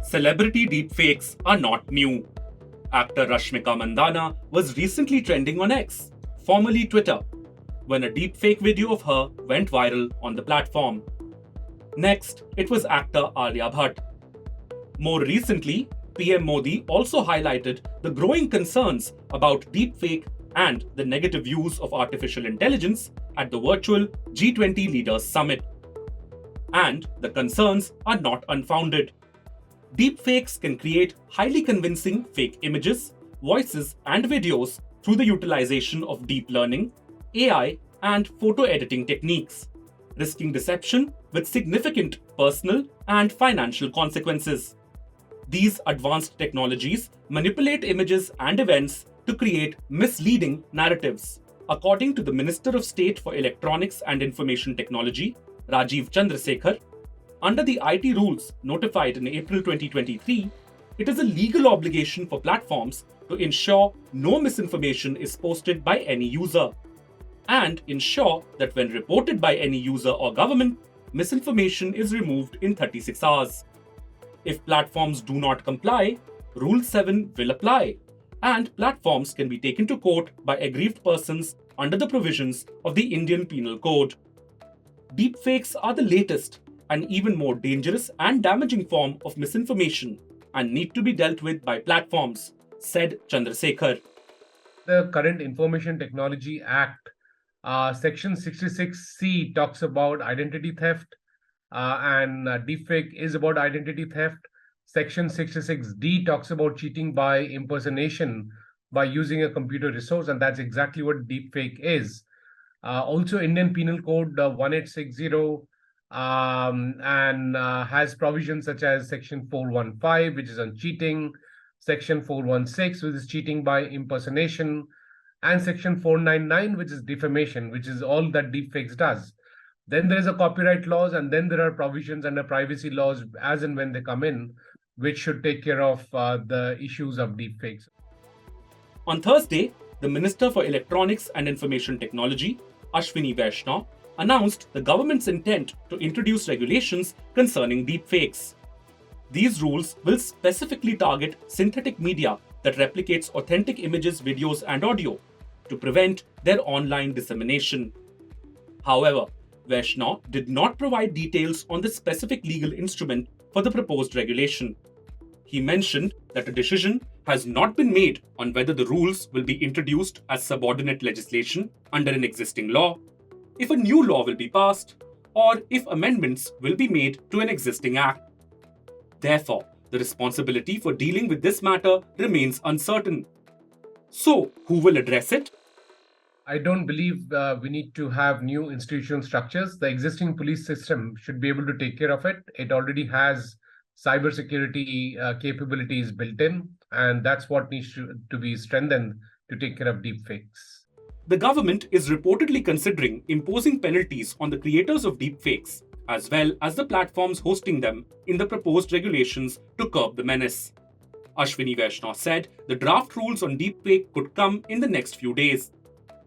Celebrity deepfakes are not new. Actor Rashmika Mandanna was recently trending on X, formerly Twitter, when a deepfake video of her went viral on the platform. Next, it was actor Alia Bhatt. More recently, PM Modi also highlighted the growing concerns about deepfake and the negative use of artificial intelligence at the virtual G20 Leaders Summit. And the concerns are not unfounded. Deepfakes can create highly convincing fake images, voices, and videos through the utilization of deep learning, AI, and photo editing techniques, risking deception with significant personal and financial consequences. These advanced technologies manipulate images and events to create misleading narratives. According to the Minister of State for Electronics and Information Technology, Rajiv Chandrasekhar, under the IT rules notified in April 2023, it is a legal obligation for platforms to ensure no misinformation is posted by any user and ensure that when reported by any user or government, misinformation is removed in 36 hours. If platforms do not comply, Rule 7 will apply, and platforms can be taken to court by aggrieved persons under the provisions of the Indian Penal Code. Deepfakes are the latest and even more dangerous and damaging form of misinformation and need to be dealt with by platforms, said Chandrasekhar. The current Information Technology Act, Section 66C talks about identity theft, and deepfake is about identity theft. Section 66D talks about cheating by impersonation by using a computer resource, and that's exactly what deepfake is. Also, Indian Penal Code 1860 and has provisions such as Section 415, which is on cheating, Section 416, which is cheating by impersonation, and Section 499, which is defamation, which is all that deepfakes does. Then there is a copyright laws, and then there are provisions under privacy laws as and when they come in, which should take care of the issues of deepfakes. On Thursday, the Minister for Electronics and Information Technology, Ashwini Vaishnaw, announced the government's intent to introduce regulations concerning deepfakes. These rules will specifically target synthetic media that replicates authentic images, videos, and audio to prevent their online dissemination. However, Vaishnaw did not provide details on the specific legal instrument for the proposed regulation. He mentioned that a decision has not been made on whether the rules will be introduced as subordinate legislation under an existing law, if a new law will be passed, or if amendments will be made to an existing act. Therefore, the responsibility for dealing with this matter remains uncertain. So, who will address it? I don't believe we need to have new institutional structures. The existing police system should be able to take care of it. It already has cybersecurity capabilities built in, and that's what needs to be strengthened to take care of deepfakes. The government is reportedly considering imposing penalties on the creators of deepfakes, as well as the platforms hosting them, in the proposed regulations to curb the menace. Ashwini Vaishnaw said the draft rules on deepfake could come in the next few days.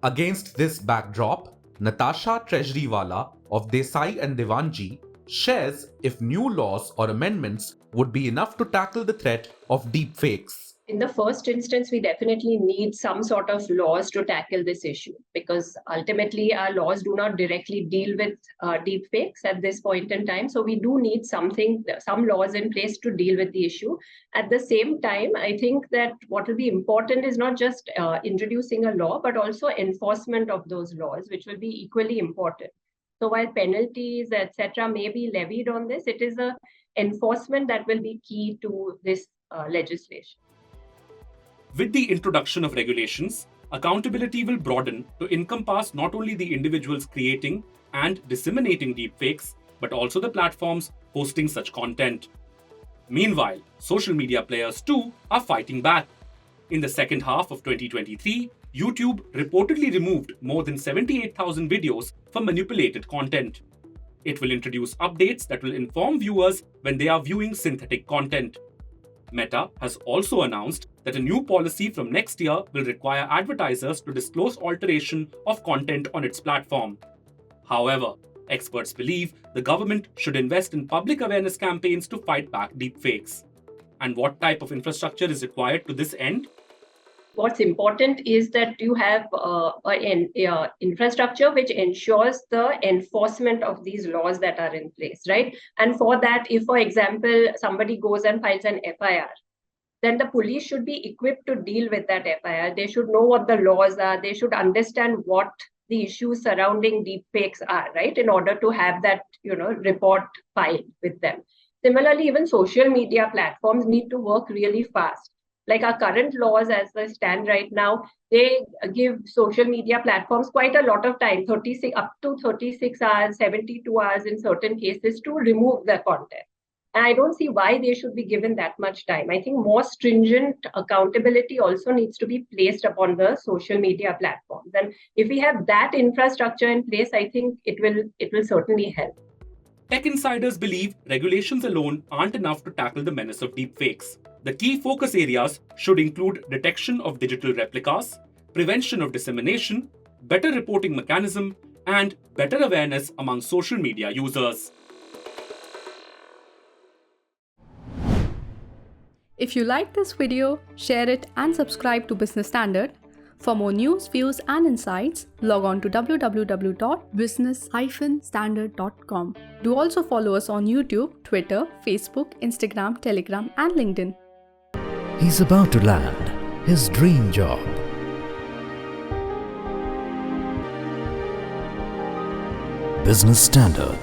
Against this backdrop, Natasha Trejariwala of Desai and Devanji shares if new laws or amendments would be enough to tackle the threat of deepfakes. In the first instance, we definitely need some sort of laws to tackle this issue, because ultimately our laws do not directly deal with deepfakes at this point in time. So we do need some laws in place to deal with the issue. At the same time, I think that what will be important is not just introducing a law, but also enforcement of those laws, which will be equally important. So while penalties, etc., may be levied on this, it is the enforcement that will be key to this legislation. With the introduction of regulations, accountability will broaden to encompass not only the individuals creating and disseminating deepfakes, but also the platforms hosting such content. Meanwhile, social media players too are fighting back. In the second half of 2023, YouTube reportedly removed more than 78,000 videos for manipulated content. It will introduce updates that will inform viewers when they are viewing synthetic content. Meta has also announced that a new policy from next year will require advertisers to disclose alteration of content on its platform. However, experts believe the government should invest in public awareness campaigns to fight back deepfakes. And what type of infrastructure is required to this end? What's important is that you have an infrastructure which ensures the enforcement of these laws that are in place, right? And for that, if, for example, somebody goes and files an FIR, then the police should be equipped to deal with that FIR. They should know what the laws are. They should understand what the issues surrounding deepfakes are, right? In order to have that, report filed with them. Similarly, even social media platforms need to work really fast. Like our current laws as they stand right now, they give social media platforms quite a lot of time, up to 36 hours, 72 hours in certain cases to remove the content. And I don't see why they should be given that much time. I think more stringent accountability also needs to be placed upon the social media platforms. And if we have that infrastructure in place, I think it will certainly help. Tech insiders believe regulations alone aren't enough to tackle the menace of deepfakes. The key focus areas should include detection of digital replicas, prevention of dissemination, better reporting mechanism, and better awareness among social media users. If you like this video, share it and subscribe to Business Standard. For more news, views and insights, log on to www.business-standard.com. Do also follow us on YouTube, Twitter, Facebook, Instagram, Telegram and LinkedIn. He's about to land his dream job. Business Standard.